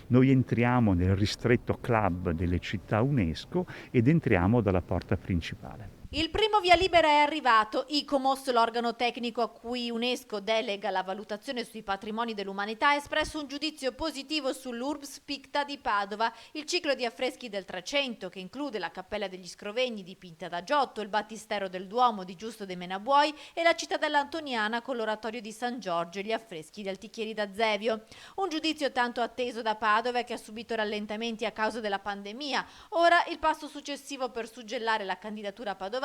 Noi entriamo nel ristretto club delle città UNESCO ed entriamo dalla porta principale. Il primo via libera è arrivato. ICOMOS, l'organo tecnico a cui UNESCO delega la valutazione sui patrimoni dell'umanità, ha espresso un giudizio positivo sull'Urbs Picta di Padova, il ciclo di affreschi del Trecento, che include la Cappella degli Scrovegni dipinta da Giotto, il Battistero del Duomo di Giusto dei Menabuoi e la Cittadella Antoniana con l'Oratorio di San Giorgio e gli affreschi di Altichieri da Zevio. Un giudizio tanto atteso da Padova, che ha subito rallentamenti a causa della pandemia. Ora il passo successivo per suggellare la candidatura padovana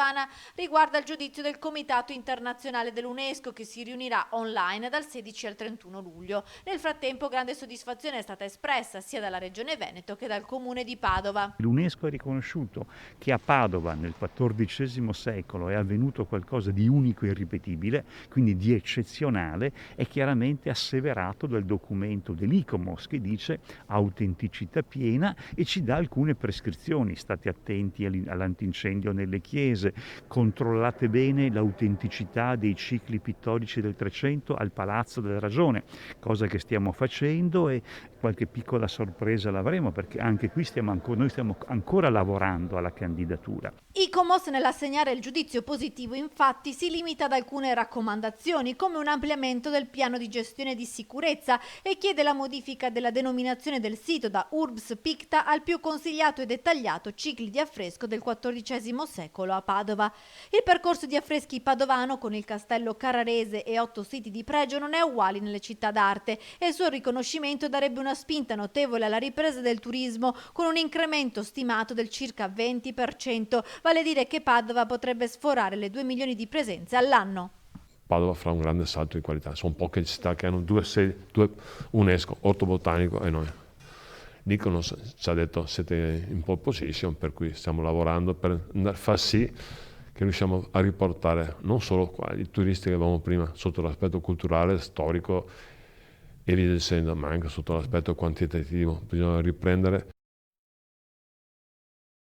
riguarda il giudizio del Comitato Internazionale dell'UNESCO, che si riunirà online dal 16 al 31 luglio. Nel frattempo grande soddisfazione è stata espressa sia dalla Regione Veneto che dal Comune di Padova. L'UNESCO ha riconosciuto che a Padova nel XIV secolo è avvenuto qualcosa di unico e irripetibile, quindi di eccezionale, è chiaramente asseverato dal documento dell'ICOMOS che dice autenticità piena e ci dà alcune prescrizioni. State attenti all'antincendio nelle chiese, controllate bene l'autenticità dei cicli pittorici del Trecento al Palazzo della Ragione, cosa che stiamo facendo, e qualche piccola sorpresa l'avremo perché anche qui noi stiamo ancora lavorando alla candidatura. ICOMOS, nell'assegnare il giudizio positivo, infatti, si limita ad alcune raccomandazioni, come un ampliamento del piano di gestione di sicurezza, e chiede la modifica della denominazione del sito da Urbs Picta al più consigliato e dettagliato cicli di affresco del XIV secolo a Padova. Il percorso di affreschi padovano, con il castello carrarese e 8 siti di pregio, non è uguale nelle città d'arte e il suo riconoscimento darebbe una spinta notevole alla ripresa del turismo, con un incremento stimato del circa 20%, vale a dire che Padova potrebbe sforare le 2 milioni di presenze all'anno. Padova farà un grande salto di qualità, sono poche città che hanno due UNESCO, Orto Botanico e noi. L'ICOMOS ci ha detto siete in pole position, per cui stiamo lavorando per far sì che riusciamo a riportare non solo qua i turisti che avevamo prima sotto l'aspetto culturale, storico e via dicendo, ma anche sotto l'aspetto quantitativo. Bisogna riprendere